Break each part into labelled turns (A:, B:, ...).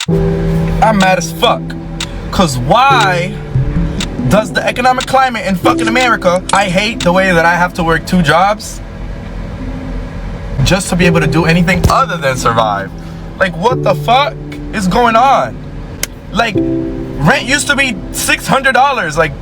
A: I'm mad as fuck. Cause why does the economic climate in fucking America, I hate the way that I have to work 2 jobs just to be able to do anything other than survive. Like, what the fuck is going on? Like, rent used to be $600 like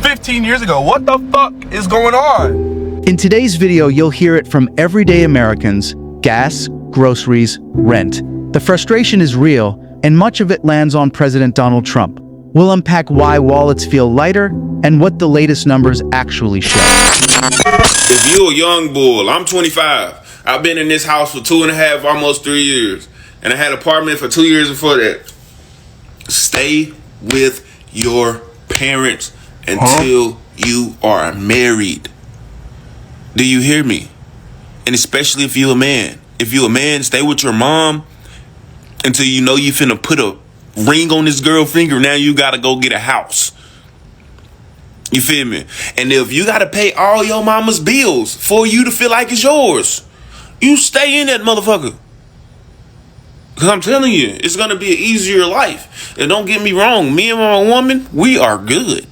A: 15 years ago. What the fuck is going on?
B: In today's video, you'll hear it from everyday Americans: gas, groceries, rent. The frustration is real, and much of it lands on President Donald Trump. We'll unpack why wallets feel lighter and what the latest numbers actually show.
C: If you a young bull, I'm 25. I've been in this house for 2.5, almost 3 years. And I had an apartment for 2 years before that. Stay with your parents until you are married. Do you hear me? And especially if you're a man. If you're a man, stay with your mom until you know you finna put a ring on this girl finger. Now you gotta go get a house. You feel me? And if you gotta pay all your mama's bills for you to feel like it's yours, you stay in that motherfucker. Cause I'm telling you, it's gonna be an easier life. And don't get me wrong, me and my woman, we are good.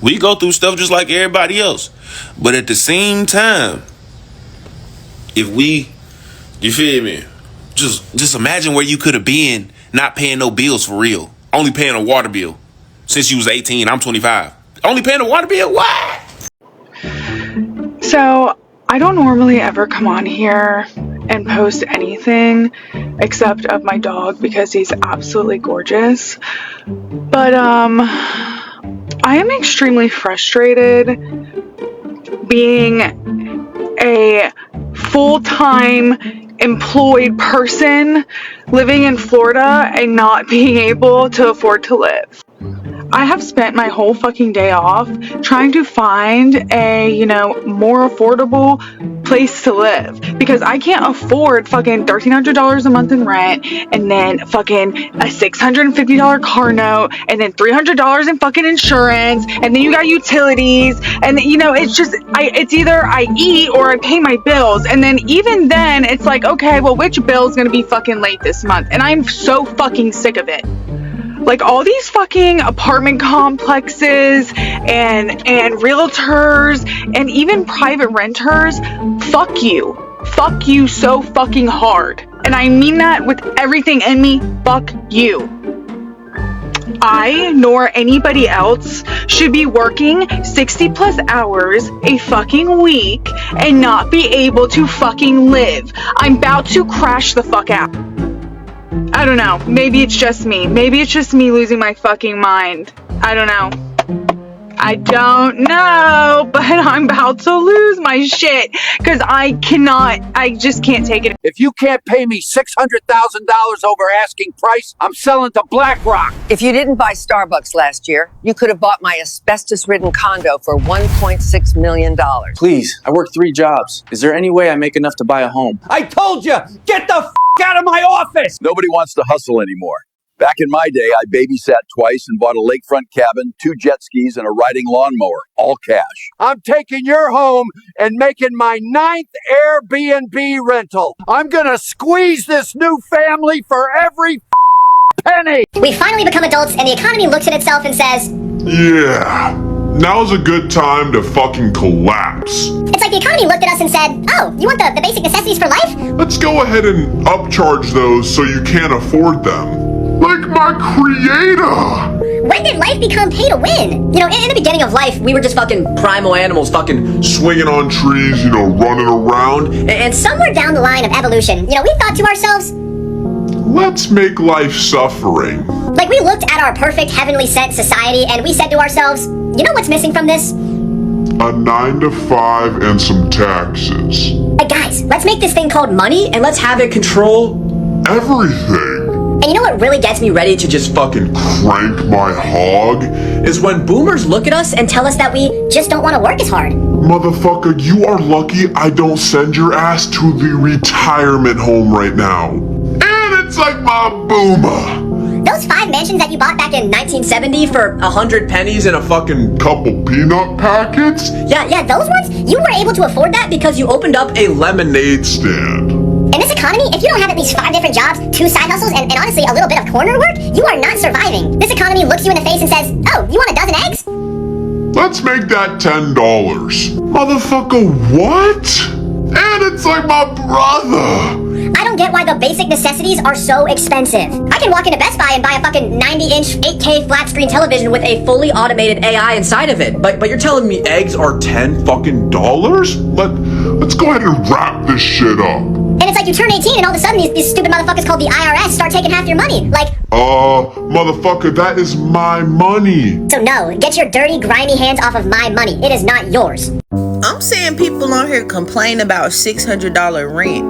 C: We go through stuff just like everybody else. But at the same time, if we, you feel me? Just imagine where you could have been not paying no bills for real. Only paying a water bill. Since you was 18, I'm 25. Only paying a water bill? What?
D: So, I don't normally ever come on here and post anything except of my dog because he's absolutely gorgeous. But, I am extremely frustrated being a full-time employed person living in Florida and not being able to afford to live. I have spent my whole fucking day off trying to find a, more affordable place to live because I can't afford fucking $1,300 a month in rent and then fucking a $650 car note and then $300 in fucking insurance and then you got utilities and it's just it's either I eat or I pay my bills, and then even then it's like, okay, well, which bill's gonna be fucking late this month? And I'm so fucking sick of it. Like, all these fucking apartment complexes and realtors and even private renters, fuck you so fucking hard. And I mean that with everything in me. Fuck you. I nor anybody else should be working 60 plus hours a fucking week and not be able to fucking live. I'm about to crash the fuck out. I don't know. Maybe it's just me. Maybe it's just me losing my fucking mind. I don't know. But I'm about to lose my shit because I just can't take it.
E: If you can't pay me $600,000 over asking price, I'm selling to BlackRock.
F: If you didn't buy Starbucks last year, you could have bought my asbestos-ridden condo for $1.6 million.
G: Please, I work 3 jobs. Is there any way I make enough to buy a home?
E: I told you, get the out of my office!
H: Nobody wants to hustle anymore. Back in my day, I babysat twice and bought a lakefront cabin, 2 jet skis, and a riding lawnmower, all cash.
E: I'm taking your home and making my 9th Airbnb rental. I'm gonna squeeze this new family for every penny.
I: We finally become adults and the economy looks at itself and says,
J: yeah, now's a good time to fucking collapse.
I: It's like the economy looked at us and said, oh, you want the basic necessities for life?
J: Let's go ahead and upcharge those so you can't afford them. Like my creator!
I: When did life become pay to win? In the beginning of life, we were just fucking primal animals, fucking
J: swinging on trees, running around.
I: And somewhere down the line of evolution, we thought to ourselves,
J: let's make life suffering.
I: Like, we looked at our perfect heavenly sent society and we said to ourselves, you know what's missing from this?
J: A 9 to 5 and some taxes.
I: Hey guys, let's make this thing called money and let's have it control
J: everything.
I: And you know what really gets me ready to just
J: fucking crank my hog?
I: Is when boomers look at us and tell us that we just don't want to work as hard.
J: Motherfucker, you are lucky I don't send your ass to the retirement home right now. And it's like my boomer.
I: Those 5 mansions that you bought back in 1970 for
C: 100 pennies and a fucking
J: couple peanut packets?
I: Yeah, those ones? You were able to afford that because you opened up
J: a lemonade stand.
I: In this economy, if you don't have at least 5 different jobs, 2 side hustles, and honestly a little bit of corner work, you are not surviving. This economy looks you in the face and says, oh, you want a dozen eggs?
J: Let's make that $10. Motherfucker, what? And it's like my brother.
I: I don't get why the basic necessities are so expensive. I can walk into Best Buy and buy a fucking 90-inch 8K flat screen television with a fully automated AI inside of it.
K: But you're telling me eggs are $10 fucking
J: Dollars? Let's go ahead and wrap this shit up.
I: And it's like you turn 18 and all of a sudden these stupid motherfuckers called the IRS start taking half your money. Like,
J: motherfucker, that is my money.
I: so no, get your dirty, grimy hands off of my money. It is not yours.
L: I'm seeing people on here complain about $600 rent.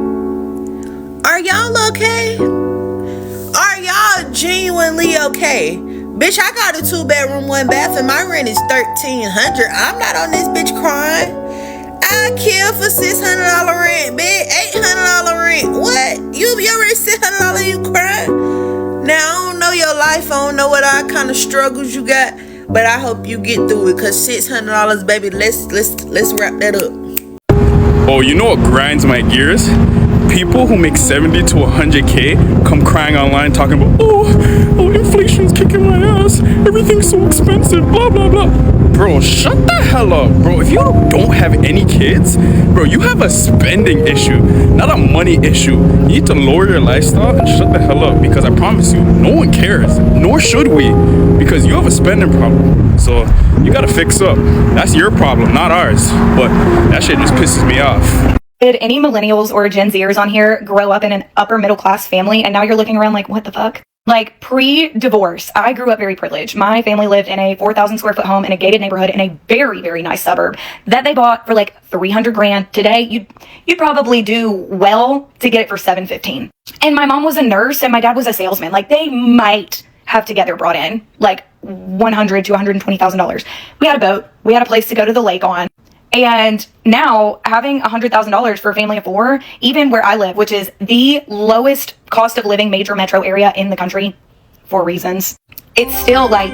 L: Are y'all okay? Are y'all genuinely okay? Bitch, I got a 2-bedroom, 1-bath, and my rent is $1,300. I'm not on this bitch crying. I kill for $600 rent, bitch. $800 rent. What? Your rent $600, you crying? Now I don't know your life. I don't know what kind of struggles you got, but I hope you get through it. Cause $600, baby. Let's wrap that up.
M: Oh, you know what grinds my gears? People who make 70 to 100K come crying online talking about, oh, inflation's kicking my ass. Everything's so expensive, blah, blah, blah. Bro, shut the hell up, bro. If you don't have any kids, bro, you have a spending issue, not a money issue. You need to lower your lifestyle and shut the hell up, because I promise you, no one cares, nor should we, because you have a spending problem. So you gotta fix up. That's your problem, not ours. But that shit just pisses me off.
N: Did any millennials or Gen Zers on here grow up in an upper middle class family and now you're looking around like, what the fuck? Like, pre-divorce, I grew up very privileged. My family lived in a 4,000 square foot home in a gated neighborhood in a very, very nice suburb that they bought for like 300 grand. Today, you'd probably do well to get it for 715. And my mom was a nurse and my dad was a salesman. Like, they might have together brought in like $100,000 to $120,000. We had a boat. We had a place to go to the lake on. And now having $100,000 for a family of 4, even where I live, which is the lowest cost of living major metro area in the country for reasons, it's still like,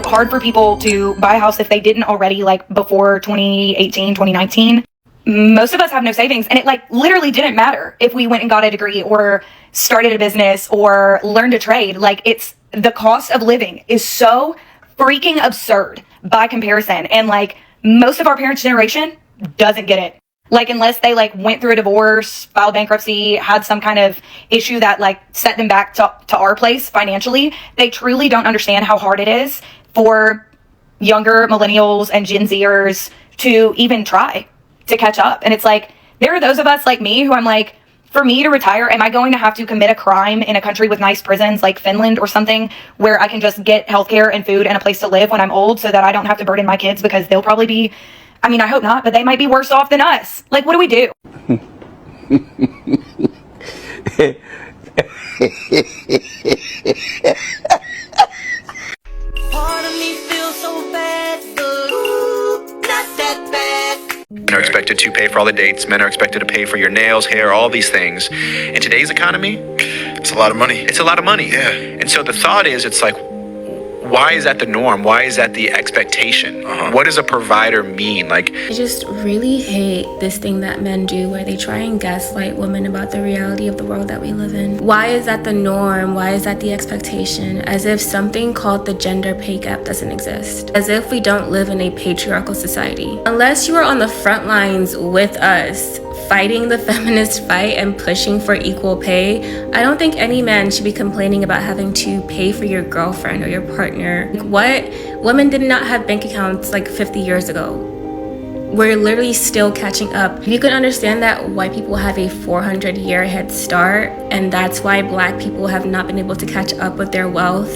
N: hard for people to buy a house if they didn't already, like before 2018, 2019. Most of us have no savings, and it like literally didn't matter if we went and got a degree or started a business or learned a trade. Like, it's the cost of living is so freaking absurd by comparison. And like, most of our parents' generation doesn't get it. Like, unless they like went through a divorce, filed bankruptcy, had some kind of issue that like set them back to our place financially, they truly don't understand how hard it is for younger millennials and Gen Zers to even try to catch up. And it's like, there are those of us like me who I'm like, for me to retire, am I going to have to commit a crime in a country with nice prisons like Finland or something where I can just get healthcare and food and a place to live when I'm old so that I don't have to burden my kids, because they'll probably be, I mean, I hope not, but they might be worse off than us. Like, what do we do?
L: Part of me feels so bad, but ooh, not that bad.
O: Men are expected to pay for all the dates. Men are expected to pay for your nails, hair, all these things. In today's economy, it's a lot of money. It's a lot of money. Yeah. And so the thought is, it's like, why is that the norm? Why is that the expectation? What does a provider mean? Like,
P: I just really hate this thing that men do where they try and gaslight women about the reality of the world that we live in. Why is that the norm? Why is that the expectation? As if something called the gender pay gap doesn't exist. As if we don't live in a patriarchal society. Unless you are on the front lines with us, fighting the feminist fight and pushing for equal pay, I don't think any man should be complaining about having to pay for your girlfriend or your partner. Like, what? Women did not have bank accounts like 50 years ago. We're literally still catching up. If you can understand that white people have a 400-year head start, and that's why black people have not been able to catch up with their wealth,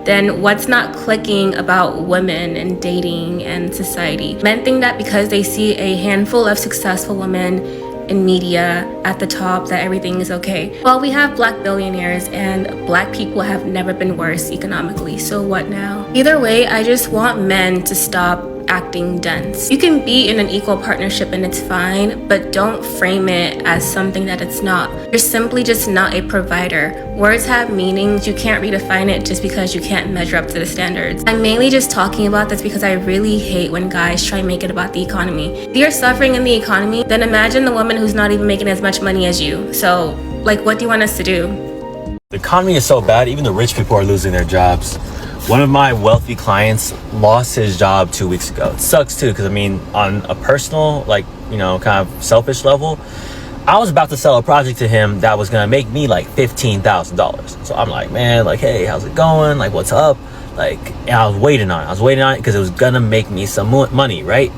P: then what's not clicking about women and dating and society? Men think that because they see a handful of successful women in media at the top that everything is okay. Well, we have black billionaires and black people have never been worse economically, so what now? Either way, I just want men to stop acting dense. You can be in an equal partnership and it's fine, but don't frame it as something that it's not. You're simply just not a provider. Words have meanings. You can't redefine it just because you can't measure up to the standards. I'm mainly just talking about this because I really hate when guys try and make it about the economy. If you're suffering in the economy, then imagine the woman who's not even making as much money as you. So, like, what do you want us to do?
Q: The economy is so bad, even the rich people are losing their jobs. One of my wealthy clients lost his job 2 weeks ago. It sucks too, because I mean, on a personal, like, you know, kind of selfish level, I was about to sell a project to him that was gonna make me like $15,000. So I'm like, man, like, hey, how's it going? Like, what's up? Like, and I was waiting on it because it was gonna make me some money, right?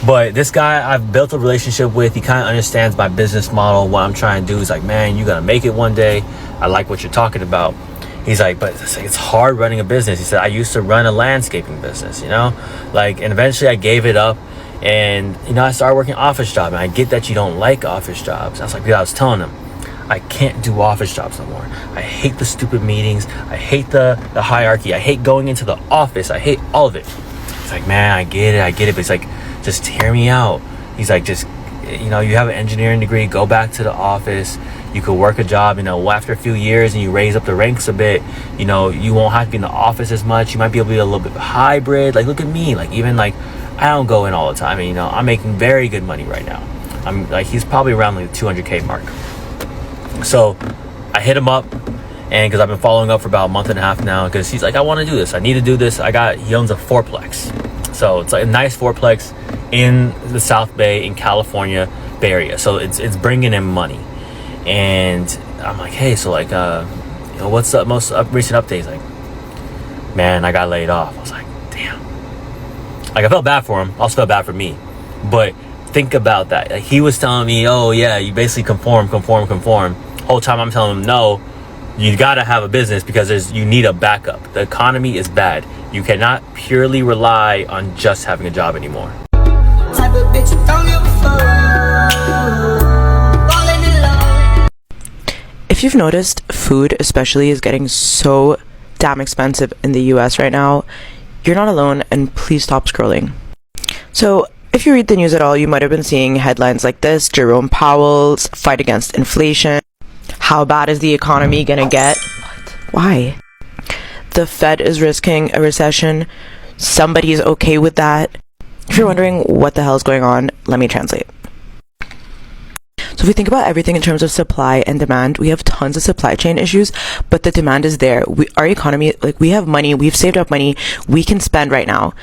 Q: But this guy I've built a relationship with, he kind of understands my business model, what I'm trying to do. He's like, man, you're gonna make it one day. I like what you're talking about. He's like, but it's hard running a business. He said, I used to run a landscaping business, you know? Like, and eventually I gave it up and, you know, I started working office job. And I get that you don't like office jobs. I was like, yeah, I was telling him, I can't do office jobs no more. I hate the stupid meetings. I hate the hierarchy. I hate going into the office. I hate all of it. He's like, man, I get it. But he's like, just hear me out. He's like, just, you know, you have an engineering degree, go back to the office. You could work a job, you know, after a few years and you raise up the ranks a bit, you know, you won't have to be in the office as much. You might be able to be a little bit hybrid. Like, look at me. Like, even like, I don't go in all the time. And, you know, I'm making very good money right now. I'm like, he's probably around like the 200K mark. So I hit him up, and because I've been following up for about a month and a half now, because he's like, I want to do this. I need to do this. He owns a fourplex. So it's like a nice fourplex in the South Bay in California Bay Area. So it's bringing in money. And I'm like, hey, so like, you know, what's the most recent updates? Like, man, I got laid off. I was like, damn. Like, I felt bad for him. I also felt bad for me. But think about that. Like, he was telling me, oh yeah, you basically conform. Whole time I'm telling him, no, you gotta have a business because you need a backup. The economy is bad. You cannot purely rely on just having a job anymore.
R: Type of bitch you don't give a fuck.
S: If you've noticed, food especially is getting so damn expensive in the US right now. You're not alone, and please stop scrolling. So, if you read the news at all, you might have been seeing headlines like this: Jerome Powell's fight against inflation. How bad is the economy gonna get? Why? The Fed is risking a recession. Somebody's okay with that. If you're wondering what the hell is going on, let me translate. So if we think about everything in terms of supply and demand, we have tons of supply chain issues, but the demand is there. Our economy, like, we have money, we've saved up money, we can spend right now.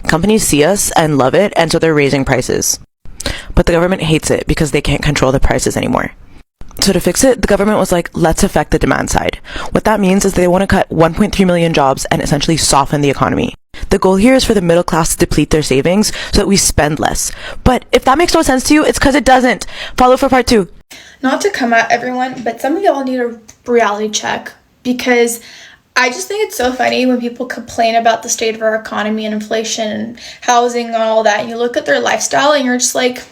S: Companies see us and love it, and so they're raising prices. But the government hates it because they can't control the prices anymore. So to fix it, the government was like, let's affect the demand side. What that means is they want to cut 1.3 million jobs and essentially soften the economy. The goal here is for the middle class to deplete their savings so that we spend less. But if that makes no sense to you, it's because it doesn't. Follow for part 2.
T: Not to come at everyone, but some of y'all need a reality check, because I just think it's so funny when people complain about the state of our economy and inflation and housing and all that. And you look at their lifestyle and you're just like,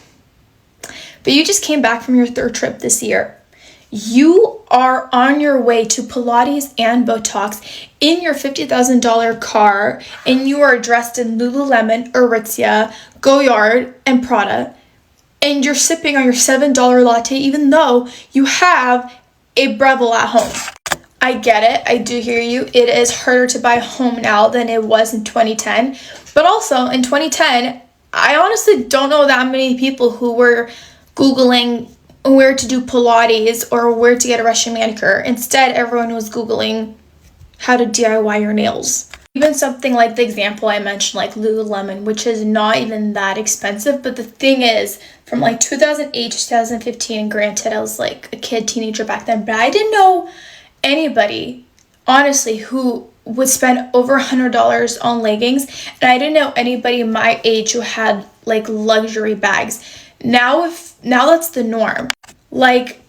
T: but you just came back from your 3rd trip this year. You are on your way to Pilates and Botox in your $50,000 car, and you are dressed in Lululemon, Aritzia, Goyard, and Prada, and you're sipping on your $7 latte even though you have a Breville at home. I get it. I do hear you. It is harder to buy a home now than it was in 2010. But also in 2010, I honestly don't know that many people who were Googling where to do Pilates or where to get a Russian manicure. Instead, everyone was Googling how to DIY your nails. Even something like the example I mentioned, like Lululemon, which is not even that expensive. But the thing is, from like 2008 to 2015, and granted, I was like a kid, teenager back then, but I didn't know anybody, honestly, who would spend over $100 on leggings. And I didn't know anybody my age who had like luxury bags. Now that's the norm. Like,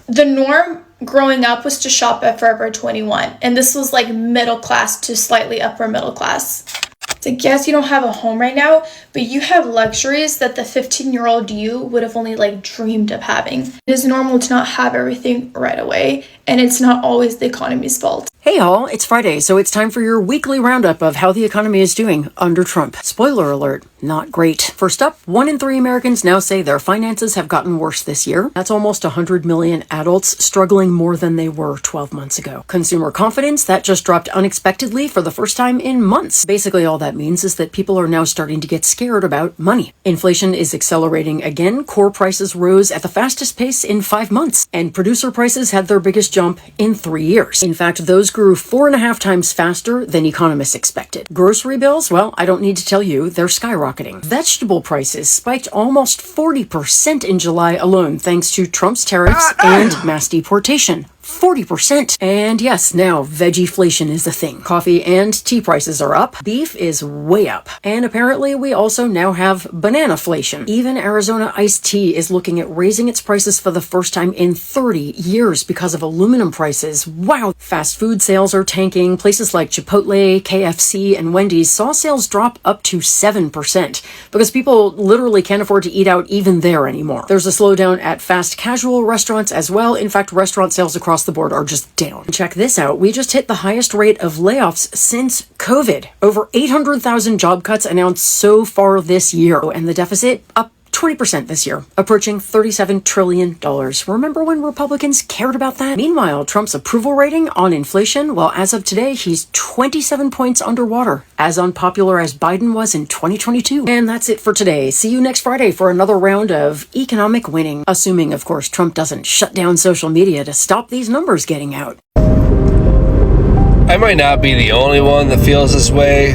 T: the norm growing up was to shop at Forever 21, and this was like middle class to slightly upper middle class. It's like, yes, you don't have a home right now, but you have luxuries that the 15-year-old you would have only like dreamed of having. It is normal to not have everything right away, and it's not always the economy's fault.
U: Hey all, it's Friday, so it's time for your weekly roundup of how the economy is doing under Trump. Spoiler alert, not great. First up, 1 in 3 Americans now say their finances have gotten worse this year. That's almost 100 million adults struggling more than they were 12 months ago. Consumer confidence, that just dropped unexpectedly for the first time in months. Basically all that means is that people are now starting to get scared about money. Inflation is accelerating again. Core prices rose at the fastest pace in 5 months, and producer prices had their biggest jump in 3 years. In fact, those grew 4.5 times faster than economists expected. Grocery bills, well, I don't need to tell you, they're skyrocketing. Vegetable prices spiked almost 40% in July alone thanks to Trump's tariffs and mass deportation. 40%. And yes, now veggieflation is a thing. Coffee and tea prices are up. Beef is way up. And apparently we also now have bananaflation. Even Arizona iced tea is looking at raising its prices for the first time in 30 years because of aluminum prices. Wow. Fast food sales are tanking. Places like Chipotle, KFC, and Wendy's saw sales drop up to 7% because people literally can't afford to eat out even there anymore. There's a slowdown at fast casual restaurants as well. In fact, restaurant sales across the board are just down. Check this out. We just hit the highest rate of layoffs since COVID. Over 800,000 job cuts announced so far this year, and the deficit up 20% this year, approaching $37 trillion. Remember when Republicans cared about that? Meanwhile, Trump's approval rating on inflation, well, as of today, he's 27 points underwater, as unpopular as Biden was in 2022. And that's it for today. See you next Friday for another round of economic winning, assuming, of course, Trump doesn't shut down social media to stop these numbers getting out.
V: I might not be the only one that feels this way,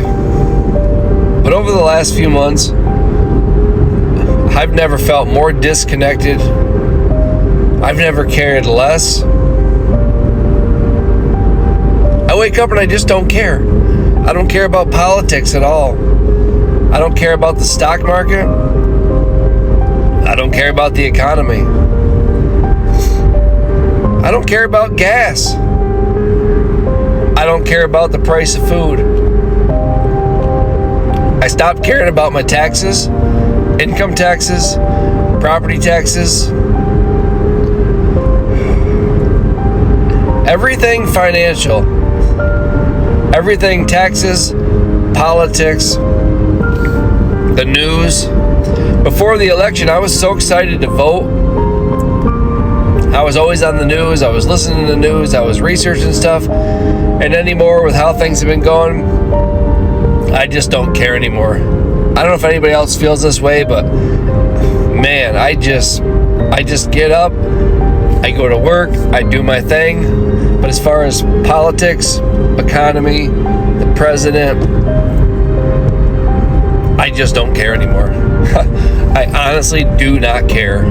V: but over the last few months, I've never felt more disconnected. I've never cared less. I wake up and I just don't care. I don't care about politics at all. I don't care about the stock market. I don't care about the economy. I don't care about gas. I don't care about the price of food. I stopped caring about my taxes. Income taxes, property taxes, everything financial, everything taxes, politics, the news. Before the election, I was so excited to vote. I was always on the news, I was listening to the news, I was researching stuff, and anymore with how things have been going, I just don't care anymore. I don't know if anybody else feels this way, but man, I just get up, I go to work, I do my thing. But as far as politics, economy, the president, I just don't care anymore. I honestly do not care.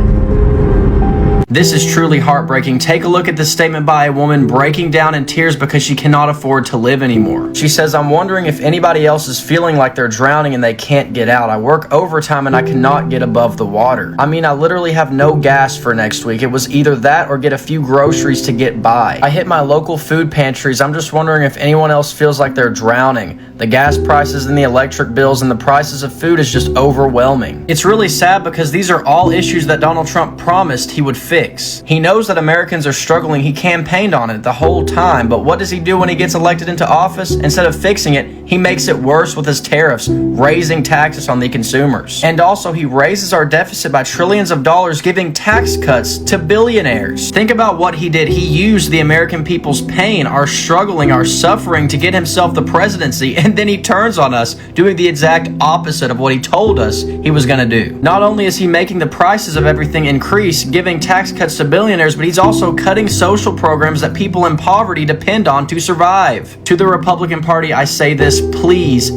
W: This is truly heartbreaking. Take a look at this statement by a woman breaking down in tears because she cannot afford to live anymore. She says, "I'm wondering if anybody else is feeling like they're drowning and they can't get out. I work overtime and I cannot get above the water. I mean, I literally have no gas for next week. It was either that or get a few groceries to get by. I hit my local food pantries. I'm just wondering if anyone else feels like they're drowning. The gas prices and the electric bills and the prices of food is just overwhelming." It's really sad because these are all issues that Donald Trump promised he would fix. He knows that Americans are struggling. He campaigned on it the whole time, but what does he do when he gets elected into office? Instead of fixing it, he makes it worse with his tariffs, raising taxes on the consumers. And also, he raises our deficit by trillions of dollars, giving tax cuts to billionaires. Think about what he did. He used the American people's pain, our struggling, our suffering to get himself the presidency, and then he turns on us, doing the exact opposite of what he told us he was going to do. Not only is he making the prices of everything increase, giving tax cuts to billionaires, but he's also cutting social programs that people in poverty depend on to survive. To the Republican Party, I say this, please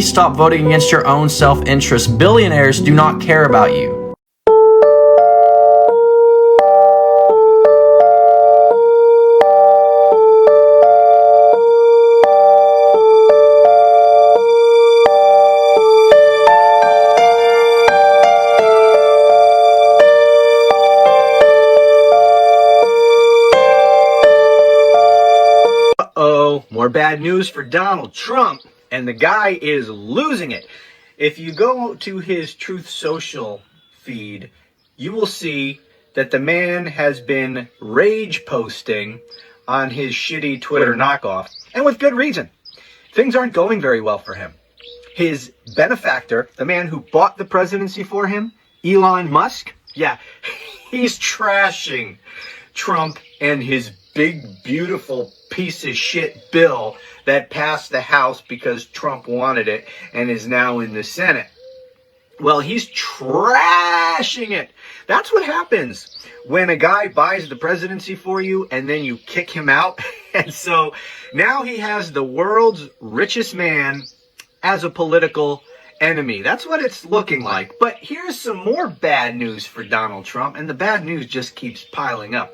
W: stop voting against your own self-interest. Billionaires do not care about you. More bad news for Donald Trump, and the guy is losing it.
A: If you go to his Truth Social feed, you will see that the man has been rage posting on his shitty Twitter knockoff, and with good reason. Things aren't going very well for him. His benefactor, the man who bought the presidency for him, Elon Musk, yeah, he's trashing Trump and his big, beautiful piece of shit bill that passed the House because Trump wanted it and is now in the Senate. Well, he's trashing it. That's what happens when a guy buys the presidency for you and then you kick him out. And so now he has the world's richest man as a political enemy. That's what it's looking like. But here's some more bad news for Donald Trump, and the bad news just keeps piling up.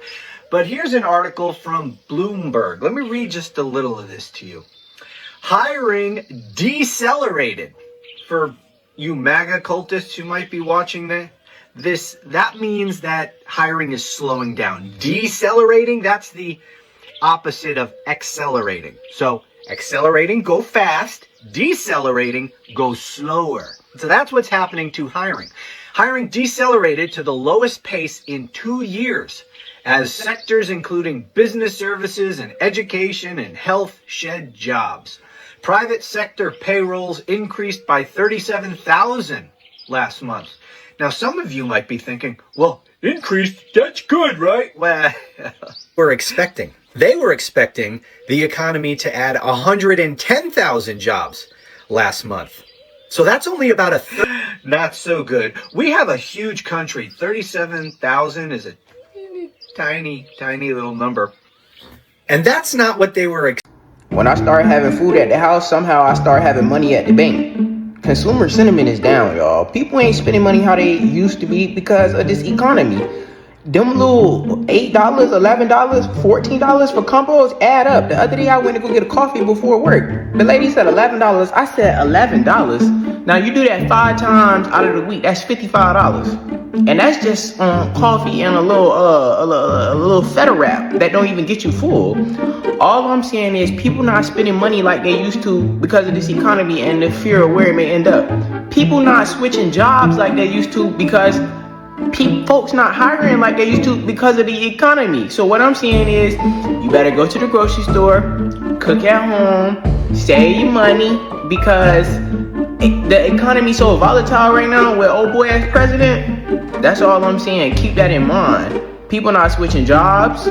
A: But here's an article from Bloomberg. Let me read just a little of this to you. Hiring decelerated. For you MAGA cultists who might be watching that means that hiring is slowing down. Decelerating, that's the opposite of accelerating. So accelerating, go fast. Decelerating, go slower. So that's what's happening to hiring. Hiring decelerated to the lowest pace in 2 years as sectors including business services and education and health shed jobs. Private sector payrolls increased by 37,000 last month. Now, some of you might be thinking, well, increased, that's good, right? Well, they were expecting the economy to add 110,000 jobs last month. So that's only about a third. Not so good. We have a huge country. 37,000 is a tiny, tiny little number. And that's not what they were expecting.
B: When I start having food at the house, somehow I start having money at the bank. Consumer sentiment is down, y'all. People ain't spending money how they used to be because of this economy. Them little $8, $11, $14 for combos add up. The other day I went to go get a coffee before work. The lady said $11. I said $11. Now you do that 5 times out of the week, that's $55. And that's just coffee and a little feta wrap that don't even get you full. All I'm saying is people not spending money like they used to because of this economy and the fear of where it may end up. People not switching jobs like they used to because folks not hiring like they used to because of the economy. So what I'm saying is you better go to the grocery store, cook at home, save your money because the economy so volatile right now with old boy as president. That's all I'm saying. Keep that in mind. People not switching jobs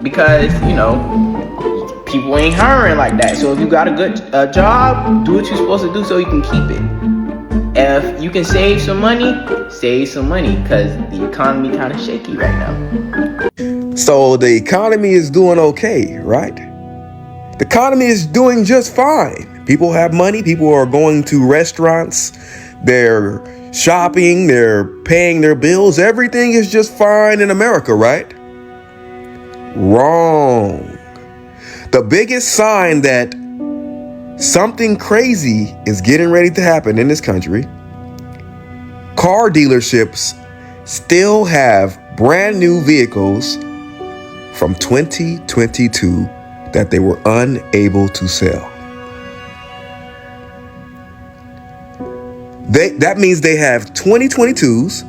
B: because, people ain't hiring like that. So if you got a good job, do what you're supposed to do so you can keep it. If you can save some money because the economy kind of shaky right now.
D: So the economy is doing okay, right? The economy is doing just fine. People have money. People are going to restaurants. They're shopping. They're paying their bills. Everything is just fine in America, right? Wrong. The biggest sign that something crazy is getting ready to happen in this country, car dealerships still have brand new vehicles from 2022 that they were unable to sell. That means they have 2022s,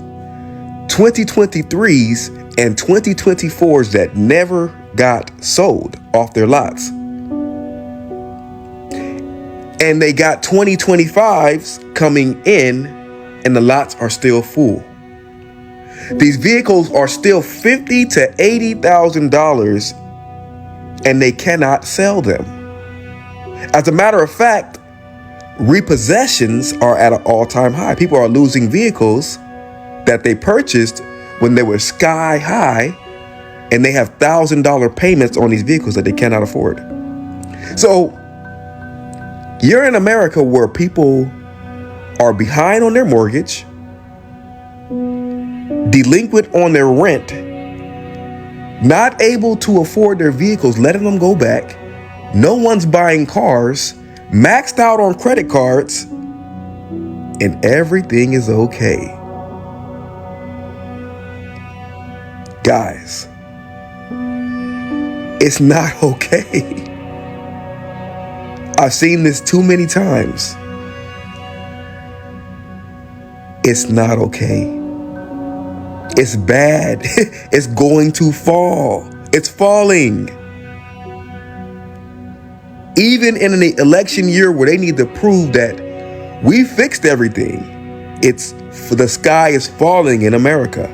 D: 2023s, and 2024s that never got sold off their lots. And they got 2025s coming in, and the lots are still full. These vehicles are still $50,000 to $80,000, and they cannot sell them. As a matter of fact, repossessions are at an all-time high. People are losing vehicles that they purchased when they were sky high, and they have $1,000 payments on these vehicles that they cannot afford. So you're in America where people are behind on their mortgage, delinquent on their rent, not able to afford their vehicles, letting them go back. No one's buying cars, maxed out on credit cards, and everything is okay. Guys, it's not okay. I've seen this too many times. It's not okay. It's bad. It's going to fall. It's falling. Even in an election year where they need to prove that we fixed everything, the sky is falling in America.